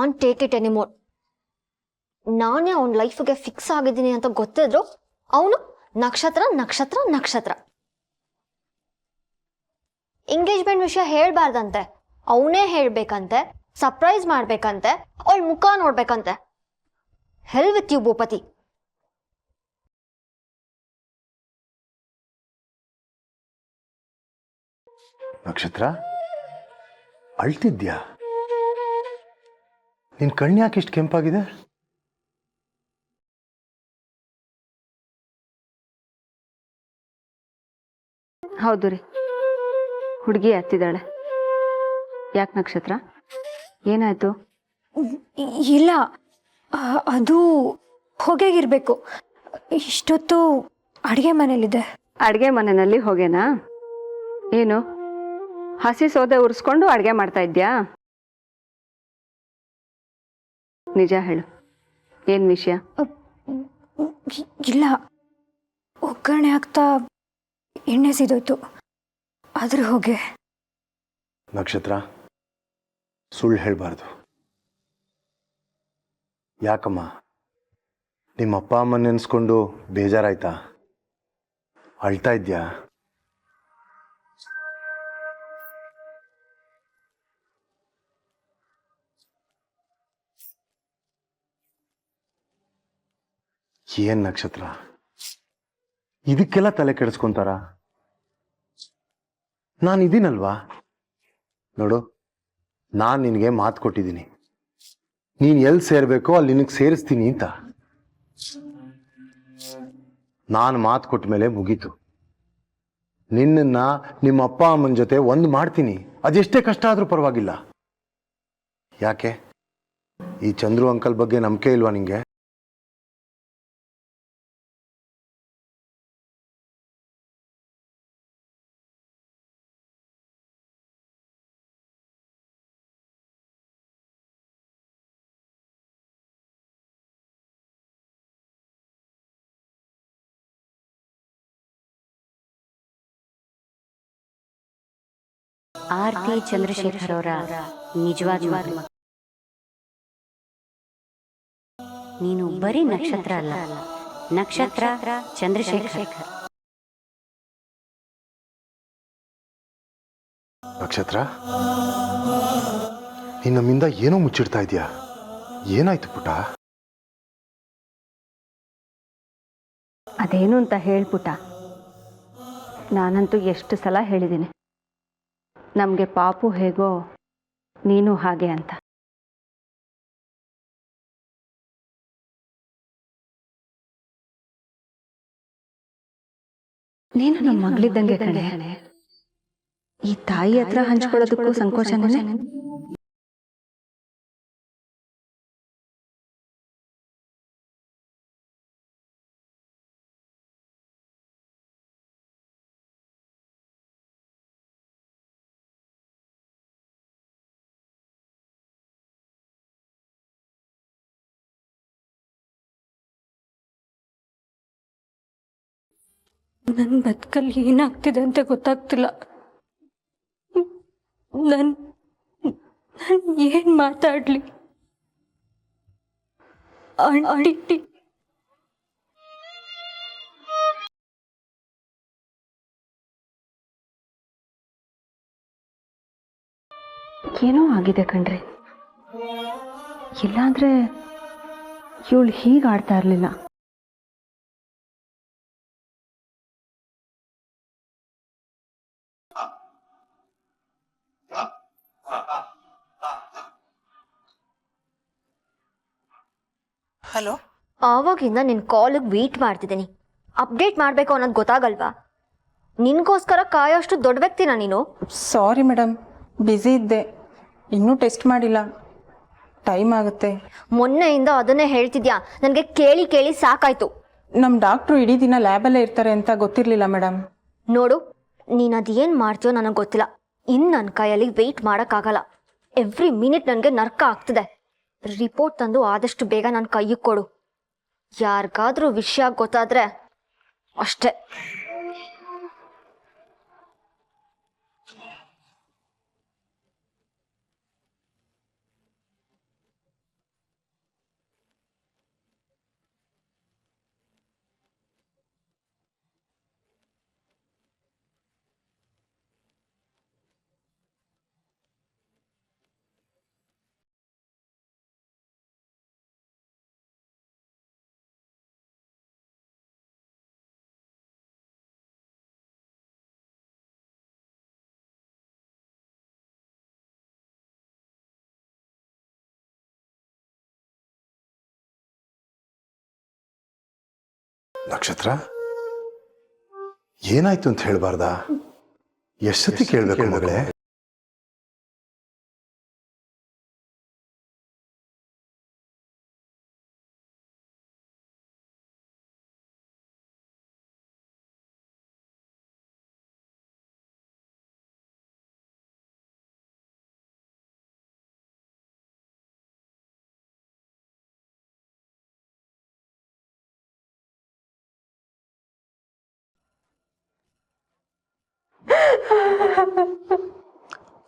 Can't take it anymore. ನಾನೇ ಅವನ ಲೈಫ್ಗೆ fix ಆಗಿದ್ದೀನಿ ಅಂತ ಗೊತ್ತಿದ್ರು ಅವನು ನಕ್ಷತ್ರ ನಕ್ಷತ್ರ ನಕ್ಷತ್ರ. ಎಂಗೇಜ್ಮೆಂಟ್ ವಿಷಯ ಹೇಳ್ಬಾರ್ದಂತೆ, ಅವನೇ ಹೇಳ್ಬೇಕಂತೆ, ಸರ್ಪ್ರೈಸ್ ಮಾಡ್ಬೇಕಂತೆ, ಅವಳ ಮುಖ ನೋಡ್ಬೇಕಂತೆ. ಹೆಲ್ ವಿತ್ ಯು ಭೂಪತಿ. ನಕ್ಷತ್ರ, ಅಳ್ತಿದ್ಯಾ? ನಿನ್ ಕಣ್ಯಾಕೆ ಇಷ್ಟು ಕೆಂಪಾಗಿದೆ? ಹೌದು ರೀ, ಹುಡುಗಿ ಹತ್ತಿದ್ದಾಳೆ. ಯಾಕೆ ನಕ್ಷತ್ರ, ಏನಾಯ್ತು? ಇಲ್ಲ, ಅದು ಹೊಗೆಗಿರ್ಬೇಕು. ಇಷ್ಟೊತ್ತು ಅಡುಗೆ ಮನೇಲಿದೆ. ಅಡುಗೆ ಮನೆಯಲ್ಲಿ ಹೊಗೆನಾ? ಏನು ಹಸಿ ಸೌದೆ ಉರಿಸ್ಕೊಂಡು ಅಡುಗೆ ಮಾಡ್ತಾ ಇದ್ಯಾ? ನಿಜ ಹೇಳು, ಏನು ವಿಷಯ? ಇಲ್ಲ, ಒಗ್ಗರಣೆ ಹಾಕ್ತಾ ಎಣ್ಣೆ ಸಿದೋಯ್ತು, ಅದ್ರ ಹೊಗೆ. ನಕ್ಷತ್ರ, ಸುಳ್ಳು ಹೇಳಬಾರ್ದು. ಯಾಕಮ್ಮ, ನಿಮ್ಮ ಅಪ್ಪ ಅಮ್ಮ ನೆನೆಸ್ಕೊಂಡು ಬೇಜಾರಾಯ್ತಾ? ಅಳ್ತಾ ಇದ್ಯಾ? ಏನ್ ನಕ್ಷತ್ರ, ಇದಕ್ಕೆಲ್ಲ ತಲೆ ಕೆಡಿಸ್ಕೊಂತಾರ? ನಾನಿದ್ದೀನಲ್ವಾ? ನೋಡು, ನಾನು ನಿನಗೆ ಮಾತು ಕೊಟ್ಟಿದ್ದೀನಿ, ನೀನು ಎಲ್ಲಿ ಸೇರಬೇಕೋ ಅಲ್ಲಿ ನಿನಗೆ ಸೇರಿಸ್ತೀನಿ ಅಂತ. ನಾನು ಮಾತು ಕೊಟ್ಟ ಮೇಲೆ ಮುಗೀತು. ನಿನ್ನನ್ನ ನಿಮ್ಮ ಅಪ್ಪ ಅಮ್ಮನ ಜೊತೆ ಒಂದು ಮಾಡ್ತೀನಿ, ಅದೆಷ್ಟೇ ಕಷ್ಟ ಆದರೂ ಪರವಾಗಿಲ್ಲ. ಯಾಕೆ, ಈ ಚಂದ್ರು ಅಂಕಲ್ ಬಗ್ಗೆ ನಂಬಿಕೆ ಇಲ್ವಾ ನಿಂಗೆ? ಆರ್ತಿ ಚಂದ್ರಶೇಖರ್ ಅವರ ನಿಜವಾದ ಮಗಳು. ನೀನು ಬರೀ ನಕ್ಷತ್ರ ಅಲ್ಲ, ನಕ್ಷತ್ರ ಚಂದ್ರಶೇಖರ್. ನಕ್ಷತ್ರ, ನೀನು ನಮ್ಮಿಂದ ಏನೋ ಮುಚ್ಚಿಡ್ತಾ ಇದೀಯಾ. ಏನಾಯ್ತು ಪುಟ? ಅದೇನು ಅಂತ ಹೇಳ್ಪುಟ. ನಾನಂತೂ ಎಷ್ಟು ಸಲ ಹೇಳಿದ್ದೀನಿ, ನಮಗೆ ಪಾಪು ಹೇಗೋ ನೀನು ಹಾಗೆ ಅಂತ. ನೀನು ನಮ್ಮ ಮಗಳಿದ್ದಂಗೆ ಕಣೆ. ಈ ತಾಯಿ ಹತ್ರ ಹಂಚ್ಕೊಳ್ಳೋದಕ್ಕೂ ಸಂಕೋಚನೇ. ನನ್ನ ಬದುಕಲ್ಲಿ ಏನಾಗ್ತಿದೆ ಅಂತ ಗೊತ್ತಾಗ್ತಿಲ್ಲ. ನಾನು ಏನು ಮಾತಾಡಲಿ? ಆಂಟಿ, ಏನೋ ಆಗಿದೆ ಕಣ್ರಿ. ಇಲ್ಲಾಂದ್ರೆ ಇವಳು ಹೀಗೆ ಆಡ್ತಾ ಇರಲಿಲ್ಲ. ಹಲೋ, ಆವಾಗಿಂದ ನಿನ್ನ ಕಾಲಿಗೆ ವೇಟ್ ಮಾಡ್ತಿದ್ದೀನಿ. ಅಪ್ಡೇಟ್ ಮಾಡಬೇಕು ಅನ್ನೋದು ಗೊತ್ತಾಗಲ್ವಾ? ನಿನಗೋಸ್ಕರ ಕಾಯೋಷ್ಟು ದೊಡ್ಡ ವ್ಯಕ್ತಿನಾ ನೀನು? ಸಾರಿ ಮೇಡಮ್, ಬ್ಯುಸಿ ಇದ್ದೆ, ಇನ್ನೂ ಟೆಸ್ಟ್ ಮಾಡಿಲ್ಲ, ಟೈಮ್ ಆಗುತ್ತೆ. ಮೊನ್ನೆಯಿಂದ ಅದನ್ನೇ ಹೇಳ್ತಿದ್ಯಾ, ನನಗೆ ಕೇಳಿ ಕೇಳಿ ಸಾಕಾಯ್ತು. ನಮ್ಮ ಡಾಕ್ಟ್ರು ಇಡೀ ದಿನ ಲ್ಯಾಬಲ್ಲೇ ಇರ್ತಾರೆ ಅಂತ ಗೊತ್ತಿರಲಿಲ್ಲ ಮೇಡಮ್. ನೋಡು, ನೀನು ಅದೇನು ಮಾಡ್ತೀಯೋ ನನಗೆ ಗೊತ್ತಿಲ್ಲ. ಇನ್ನು ನನ್ನ ಕೈಯಲ್ಲಿ ವೆಯ್ಟ್ ಮಾಡೋಕ್ಕಾಗಲ್ಲ. ಎವ್ರಿ ಮಿನಿಟ್ ನನಗೆ ನರ್ಕ ಆಗ್ತಿದೆ. ರಿಪೋರ್ಟ್ ತಂದು ಆದಷ್ಟು ಬೇಗ ನನ್ನ ಕೈಗೆ ಕೊಡು. ಯಾರಿಗಾದ್ರೂ ವಿಷಯ ಗೊತ್ತಾದ್ರೆ ಅಷ್ಟೇ. ನಕ್ಷತ್ರ ಏನಾಯ್ತು ಅಂತ ಹೇಳ್ಬಾರ್ದಾ? ಎಷ್ಟೊತ್ತಿ ಕೇಳ್ಬೇಕು ಮಗಳೇ?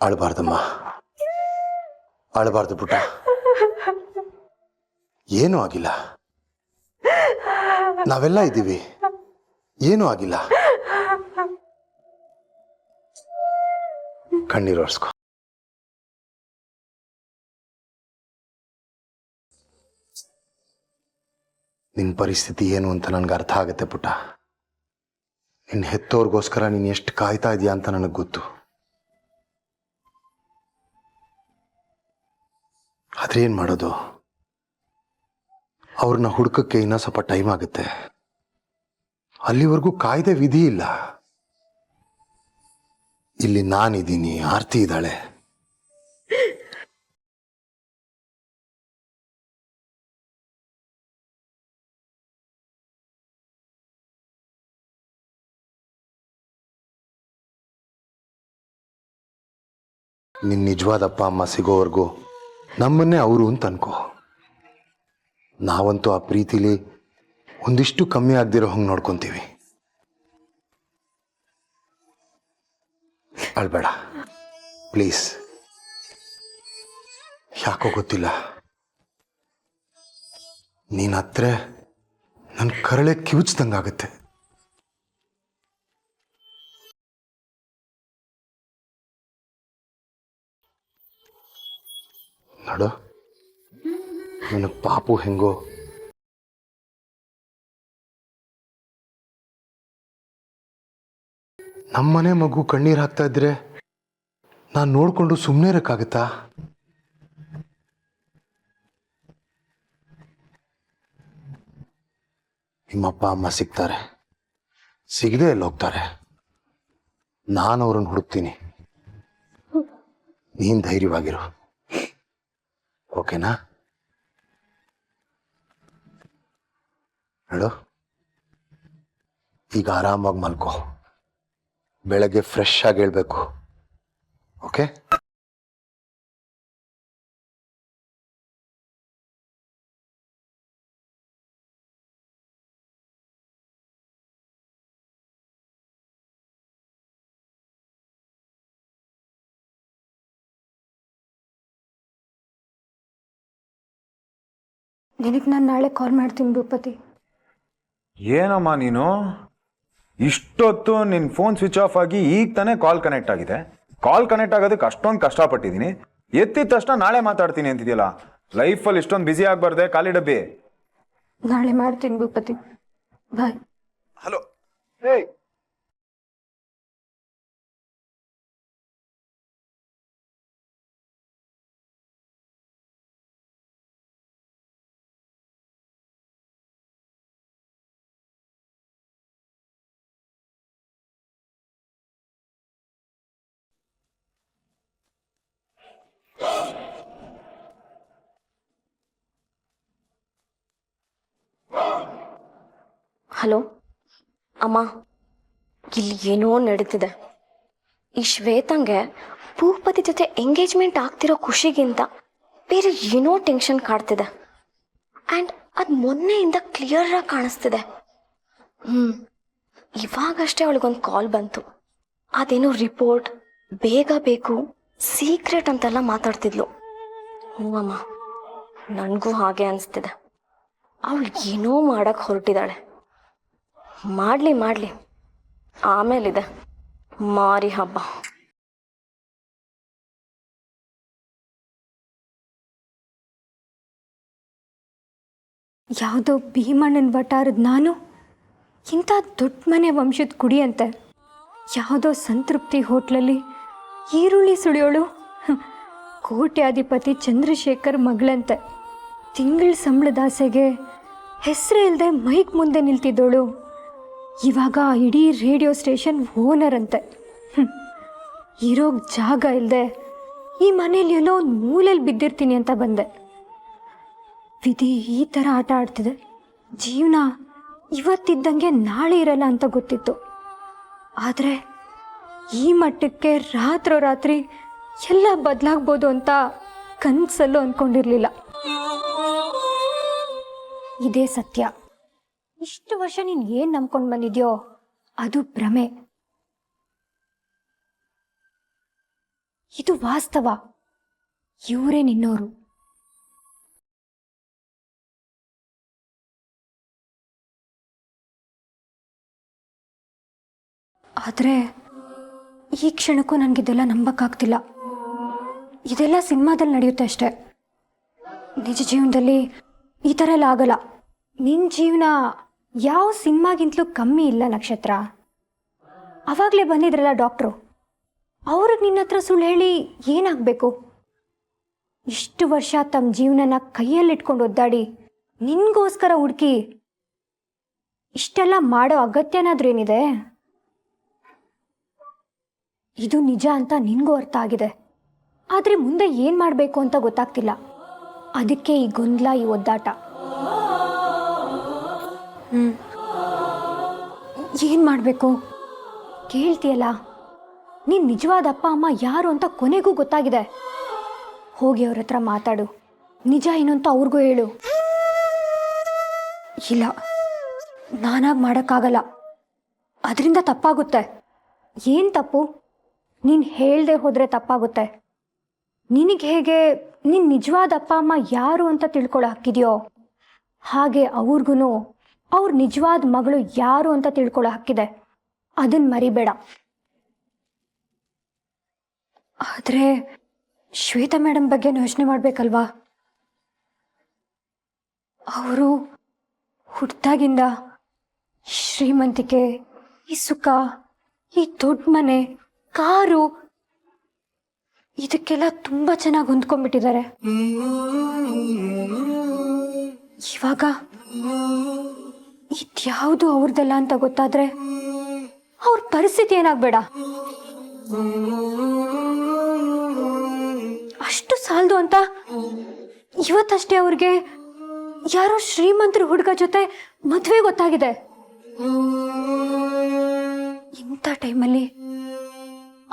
ಅಳಬಾರ್ದಮ್ಮ, ಅಳಬಾರ್ದು ಪುಟ್ಟ. ಏನೂ ಆಗಿಲ್ಲ, ನಾವೆಲ್ಲ ಇದ್ದೀವಿ, ಏನೂ ಆಗಿಲ್ಲ. ಕಣ್ಣೀರು ಒರೆಸ್ಕೊ. ನಿನ್ನ ಪರಿಸ್ಥಿತಿ ಏನು ಅಂತ ನನಗೆ ಅರ್ಥ ಆಗುತ್ತೆ ಪುಟ್ಟ. ನಿನ್ನ ಹೆತ್ತೋರ್ಗೋಸ್ಕರ ನೀನು ಎಷ್ಟು ಕಾಯ್ತಾ ಇದೆಯಾ ಅಂತ ನನಗೆ ಗೊತ್ತು. ಆದ್ರೆ ಏನು ಮಾಡೋದು, ಅವ್ರನ್ನ ಹುಡುಕಕ್ಕೆ ಇನ್ನೂ ಸ್ವಲ್ಪ ಟೈಮ್ ಆಗುತ್ತೆ. ಅಲ್ಲಿವರೆಗೂ ಕಾಯ್ದೆ ವಿಧಿ ಇಲ್ಲ. ಇಲ್ಲಿ ನಾನಿದ್ದೀನಿ, ಆರ್ತಿ ಇದ್ದಾಳೆ. ನಿನ್ನ ನಿಜವಾದ ಅಪ್ಪ ಅಮ್ಮ ಸಿಗೋವರೆಗೂ ನಮ್ಮನ್ನೇ ಅವರು ಅಂತ ಅನ್ಕೋ. ನಾವಂತೂ ಆ ಪ್ರೀತಿಲಿ ಒಂದಿಷ್ಟು ಕಮ್ಮಿ ಆಗದಿರೋ ಹಂಗೆ ನೋಡ್ಕೊತೀವಿ. ಅಳ್ಬೇಡ ಪ್ಲೀಸ್. ಯಾಕೋ ಗೊತ್ತಿಲ್ಲ, ನೀನ್ ಹತ್ರ ನನ್ನ ಕರಳೆ ಕಿವುಚ್ದಂಗಾಗತ್ತೆ. ನೋಡು, ನನ್ನ ಪಾಪು ಹೆಂಗೋ. ನಮ್ಮನೆ ಮಗು ಕಣ್ಣೀರು ಹಾಕ್ತಾ ಇದ್ರೆ ನಾನು ನೋಡ್ಕೊಂಡು ಸುಮ್ಮನೆ ಇರಕ್ಕಾಗತ್ತಾ? ನಿಮ್ಮಪ್ಪ ಅಮ್ಮ ಸಿಗ್ತಾರೆ, ಸಿಗದೆ ಎಲ್ಲಿ ಹೋಗ್ತಾರೆ. ನಾನು ಅವ್ರನ್ನ ಹುಡುಕ್ತೀನಿ. ನೀನ್ ಧೈರ್ಯವಾಗಿರು, ಓಕೆನಾ? ಹೇಳು, ಈಗ ಆರಾಮಾಗಿ ಮಲ್ಕೋ. ಬೆಳಗ್ಗೆ ಫ್ರೆಶ್ ಆಗಿ ಹೇಳ್ಬೇಕು, ಓಕೆ? ನಿನಗೆ ನಾನು ನಾಳೆ ಕಾಲ್ ಮಾಡ್ತೀನಿ ಭೂಪತಿ. ಏನಮ್ಮ ನೀನು ಇಷ್ಟೊತ್ತು ನಿನ್ನ ಫೋನ್ ಸ್ವಿಚ್ ಆಫ್ ಆಗಿ ಈಗ ತಾನೇ ಕಾಲ್ ಕನೆಕ್ಟ್ ಆಗಿದೆ. ಕಾಲ್ ಕನೆಕ್ಟ್ ಆಗೋದಕ್ಕೆ ಅಷ್ಟೊಂದು ಕಷ್ಟಪಟ್ಟಿದ್ದೀನಿ. ಎತ್ತಿದ ತಕ್ಷಣ ನಾಳೆ ಮಾತಾಡ್ತೀನಿ ಅಂತಿದೆಯಲ್ಲ. ಲೈಫಲ್ಲಿ ಇಷ್ಟೊಂದು ಬ್ಯುಸಿ ಆಗಬಾರ್ದೆ ಖಾಲಿ ಡಬ್ಬಿ. ನಾಳೆ ಮಾಡ್ತೀನಿ ಭೂಪತಿ, ಬಾಯ್. ಹಲೋ, ಹೇ ಹಲೋ ಅಮ್ಮ, ಇಲ್ಲಿ ಏನೋ ನಡೀತಿದೆ. ಈ ಶ್ವೇತಂಗೆ ಭೂಪತಿ ಜೊತೆ ಎಂಗೇಜ್ಮೆಂಟ್ ಆಗ್ತಿರೋ ಖುಷಿಗಿಂತ ಬೇರೆ ಏನೋ ಟೆನ್ಷನ್ ಕಾಡ್ತಿದೆ. ಆ್ಯಂಡ್ ಅದು ಮೊನ್ನೆಯಿಂದ ಕ್ಲಿಯರ್ ಆಗಿ ಕಾಣಿಸ್ತಿದೆ. ಇವಾಗಷ್ಟೇ ಅವಳಿಗೊಂದು ಕಾಲ್ ಬಂತು. ಅದೇನೋ ರಿಪೋರ್ಟ್ ಬೇಗ ಬೇಕು, ಸೀಕ್ರೆಟ್ ಅಂತೆಲ್ಲ ಮಾತಾಡ್ತಿದ್ಲು. ಹ್ಞೂ ಅಮ್ಮ, ನನಗೂ ಹಾಗೆ ಅನಿಸ್ತಿದೆ. ಅವಳು ಏನೋ ಮಾಡಕ್ಕೆ ಹೊರಟಿದ್ದಾಳೆ. ಮಾಡಲಿ ಆಮೇಲಿದೆ ಮಾರಿ ಹಬ್ಬ. ಯಾವುದೋ ಭೀಮಣ್ಣನ ವಟಾರದ ನಾನು ಇಂಥ ದೊಡ್ಡ ಮನೆ ವಂಶದ ಕುಡಿಯಂತೆ ಯಾವುದೋ ಸಂತೃಪ್ತಿ ಹೋಟ್ಲಲ್ಲಿ ಈರುಳ್ಳಿ ಸುಳಿಯೋಳು ಕೋಟ್ಯಾಧಿಪತಿ ಚಂದ್ರಶೇಖರ್ ಮಗಳಂತೆ ತಿಂಗಳ ಸಂಬಳದ ಆಸೆಗೆ ಹೆಸರು ಇಲ್ಲದೆ ಮೈಕ್ ಮುಂದೆ ನಿಲ್ತಿದ್ದೋಳು ಇವಾಗ ಇಡೀ ರೇಡಿಯೋ ಸ್ಟೇಷನ್ ಓನರ್ ಅಂತೆ. ಇರೋಗ್ ಜಾಗ ಇಲ್ಲದೆ ಈ ಮನೇಲಿ ಎಲ್ಲೋ ಒಂದು ಮೂಲೆಯಲ್ಲಿ ಬಿದ್ದಿರ್ತೀನಿ ಅಂತ ಬಂದೆ. ವಿಧಿ ಈ ಥರ ಆಟ ಆಡ್ತಿದೆ. ಜೀವನ ಇವತ್ತಿದ್ದಂಗೆ ನಾಳೆ ಇರಲ್ಲ ಅಂತ ಗೊತ್ತಿತ್ತು. ಆದರೆ ಈ ಮಟ್ಟಕ್ಕೆ ರಾತ್ರೋರಾತ್ರಿ ಎಲ್ಲ ಬದಲಾಗ್ಬೋದು ಅಂತ ಕನಸಲ್ಲೂ ಅಂದ್ಕೊಂಡಿರಲಿಲ್ಲ. ಇದೇ ಸತ್ಯ. ಇಷ್ಟು ವರ್ಷ ನೀನು ಏನು ನಂಬ್ಕೊಂಡು ಬಂದಿದ್ಯೋ ಅದು ಭ್ರಮೆ. ಇದು ವಾಸ್ತವ. ಇವರೇ ನಿನ್ನೋರು. ಆದರೆ ಈ ಕ್ಷಣಕ್ಕೂ ನನಗಿದೆಲ್ಲ ನಂಬಕ್ಕಾಗ್ತಿಲ್ಲ. ಇದೆಲ್ಲ ಸಿನಿಮಾದಲ್ಲಿ ನಡೆಯುತ್ತೆ ಅಷ್ಟೆ. ನಿಜ ಜೀವನದಲ್ಲಿ ಈ ಥರ ಎಲ್ಲ ಆಗಲ್ಲ. ನಿನ್ನ ಜೀವನ ಯಾವ ಸಿನಿಮಾಗಿಂತಲೂ ಕಮ್ಮಿ ಇಲ್ಲ ನಕ್ಷತ್ರ. ಆವಾಗಲೇ ಬಂದಿದ್ರಲ್ಲ ಡಾಕ್ಟ್ರು, ಅವ್ರಿಗೆ ನಿನ್ನ ಹತ್ರ ಸುಳ್ಳು ಹೇಳಿ ಏನಾಗಬೇಕು? ಇಷ್ಟು ವರ್ಷ ತಮ್ಮ ಜೀವನನ ಕೈಯಲ್ಲಿಟ್ಕೊಂಡು ಒದ್ದಾಡಿ ನಿನಗೋಸ್ಕರ ಹುಡುಕಿ ಇಷ್ಟೆಲ್ಲ ಮಾಡೋ ಅಗತ್ಯನಾದ್ರೂ ಏನಿದೆ? ಇದು ನಿಜ ಅಂತ ನಿನಗೂ ಅರ್ಥ ಆಗಿದೆ. ಆದರೆ ಮುಂದೆ ಏನು ಮಾಡಬೇಕು ಅಂತ ಗೊತ್ತಾಗ್ತಿಲ್ಲ. ಅದಕ್ಕೆ ಈ ಗೊಂದಲ, ಈ ಒದ್ದಾಟ. ಏನು ಮಾಡಬೇಕು? ಕೇಳ್ತೀಯಲ್ಲ, ನೀನು ನಿಜವಾದ ಅಪ್ಪ ಅಮ್ಮ ಯಾರು ಅಂತ ಕೊನೆಗೂ ಗೊತ್ತಾಗಿದೆ. ಹೋಗಿ ಅವ್ರ ಹತ್ರ ಮಾತಾಡು. ನಿಜ ಏನು ಅಂತ ಅವ್ರಿಗೂ ಹೇಳು. ಇಲ್ಲ, ನಾನಾಗಿ ಮಾಡೋಕ್ಕಾಗಲ್ಲ. ಅದರಿಂದ ತಪ್ಪಾಗುತ್ತೆ. ಏನು ತಪ್ಪು? ನೀನು ಹೇಳ್ದೆ ಹೋದರೆ ತಪ್ಪಾಗುತ್ತೆ. ನಿನಗೆ ಹೇಗೆ ನಿನ್ನ ನಿಜವಾದ ಅಪ್ಪ ಅಮ್ಮ ಯಾರು ಅಂತ ತಿಳ್ಕೊಳ್ಳೋ ಹಕ್ಕಿದೆಯೋ ಹಾಗೆ ಅವ್ರಿಗೂ ಅವ್ರ ನಿಜವಾದ ಮಗಳು ಯಾರು ಅಂತ ತಿಳ್ಕೊಳ್ಳೋ ಹಕ್ಕಿದೆ. ಅದನ್ನು ಮರಿಬೇಡ. ಆದರೆ ಶ್ವೇತಾ ಮೇಡಮ್ ಬಗ್ಗೆ ಯೋಚನೆ ಮಾಡಬೇಕಲ್ವಾ? ಅವರು ಹುಟ್ಟಾಗಿಂದ ಶ್ರೀಮಂತಿಕೆ, ಈ ಸುಖ, ಈ ದೊಡ್ಡ ಮನೆ, ಕಾರು, ಇದಕ್ಕೆಲ್ಲ ತುಂಬ ಚೆನ್ನಾಗಿ ಹೊಂದ್ಕೊಂಡ್ಬಿಟ್ಟಿದ್ದಾರೆ. ಇವಾಗ ಇದ್ಯಾವುದು ಅವ್ರದ್ದಲ್ಲ ಅಂತ ಗೊತ್ತಾದ್ರೆ ಅವ್ರ ಪರಿಸ್ಥಿತಿ ಏನಾಗಬೇಡ. ಅಷ್ಟು ಸಾಲದು ಅಂತ ಇವತ್ತಷ್ಟೇ ಅವ್ರಿಗೆ ಯಾರೋ ಶ್ರೀಮಂತರ ಹುಡುಗ ಜೊತೆ ಮದುವೆ ಗೊತ್ತಾಗಿದೆ. ಇಂಥ ಟೈಮಲ್ಲಿ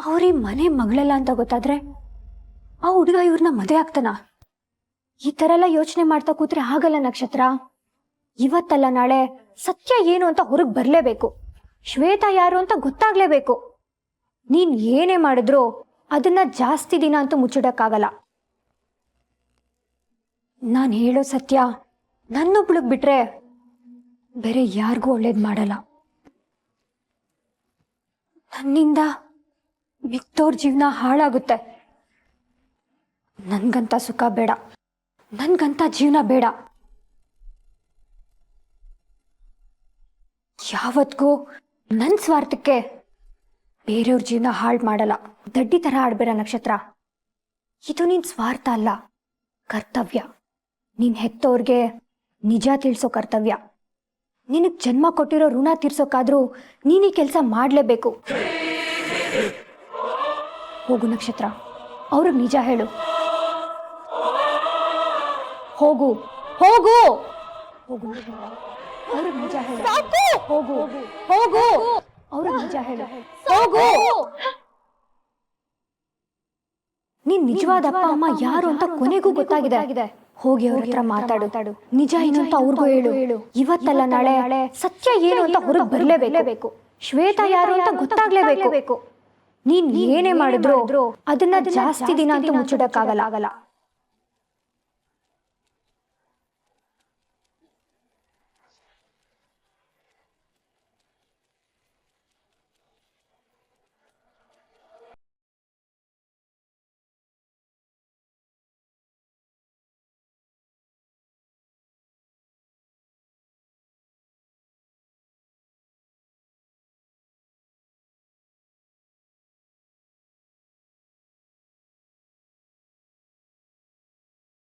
ಅವ್ರ ಮನೆ ಮಗಳಲ್ಲ ಅಂತ ಗೊತ್ತಾದ್ರೆ ಆ ಹುಡುಗ ಇವ್ರನ್ನ ಮದುವೆ ಆಗ್ತಾನ? ಈ ಥರ ಎಲ್ಲ ಯೋಚನೆ ಮಾಡ್ತಾ ಕೂತ್ರೆ ಆಗಲ್ಲ ನಕ್ಷತ್ರ. ಇವತ್ತಲ್ಲ ನಾಳೆ ಸತ್ಯ ಏನು ಅಂತ ಹೊರಗೆ ಬರಲೇಬೇಕು. ಶ್ವೇತಾ ಯಾರು ಅಂತ ಗೊತ್ತಾಗ್ಲೇಬೇಕು. ನೀನ್ ಏನೇ ಮಾಡಿದ್ರು ಅದನ್ನ ಜಾಸ್ತಿ ದಿನ ಅಂತೂ ಮುಚ್ಚಿಡಕ್ಕಾಗಲ್ಲ. ನಾನು ಹೇಳೋ ಸತ್ಯ ನನ್ನೊಬ್ಳಿಗೆ ಬಿಟ್ರೆ ಬೇರೆ ಯಾರಿಗೂ ಒಳ್ಳೇದು ಮಾಡಲ್ಲ. ನನ್ನಿಂದ ಮಿಕ್ತೋರ್ ಜೀವನ ಹಾಳಾಗುತ್ತೆ. ನನ್ಗಂತ ಸುಖ ಬೇಡ, ನನ್ಗಂತ ಜೀವನ ಬೇಡ. ಯಾವತ್ತಿಗೂ ನನ್ನ ಸ್ವಾರ್ಥಕ್ಕೆ ಬೇರೆಯವ್ರ ಜೀವನ ಹಾಳು ಮಾಡಲ್ಲ. ದಡ್ಡಿ ಥರ ಆಡ್ಬೇಡ ನಕ್ಷತ್ರ. ಇದು ನಿನ್ನ ಸ್ವಾರ್ಥ ಅಲ್ಲ, ಕರ್ತವ್ಯ. ನೀನು ಹೆತ್ತೋರ್ಗೆ ನಿಜ ತಿಳಿಸೋ ಕರ್ತವ್ಯ. ನಿನಗೆ ಜನ್ಮ ಕೊಟ್ಟಿರೋ ಋಣ ತೀರ್ಸೋಕ್ಕಾದ್ರೂ ನೀನು ಈ ಕೆಲಸ ಮಾಡಲೇಬೇಕು. ಹೋಗು ನಕ್ಷತ್ರ, ಅವ್ರಿಗೆ ನಿಜ ಹೇಳು. ಹೋಗು ಹೋಗು ಹೋಗು, ಅವ್ರಿಗೆ ನಿಜ ಹೇಳು. ಹೋಗು ಹೋಗು, ಅವ್ರಿಗೆ ನಿಜ ಹೇಳು. ಹೋಗು. ನೀನ್ ನಿಜವಾದ ಅಪ್ಪ ಅಮ್ಮ ಯಾರು ಅಂತ ಕೊನೆಗೂ ಗೊತ್ತಾಗಿದೆ. ಹೋಗಿ ಅವ್ರ ಹತ್ರ ಮಾತಾಡು. ನಿಜ ಏನು ಅಂತ ಅವ್ರಿಗೂ ಹೇಳು. ಇವತ್ತಲ್ಲ ನಾಳೆ ಸತ್ಯ ಏನು ಅಂತ ಹೊರಗೆ ಬರಲೇಬೇಕು. ಶ್ವೇತಾ ಯಾರು ಅಂತ ಗೊತ್ತಾಗ್ಲೇಬೇಕು. ನೀನ್ ಏನೇ ಮಾಡಿದ್ರು ಅದನ್ನ ಜಾಸ್ತಿ ದಿನ ಅಂತ ಮುಚ್ಚಿಡಕ್ಕಾಗಲ್ಲ.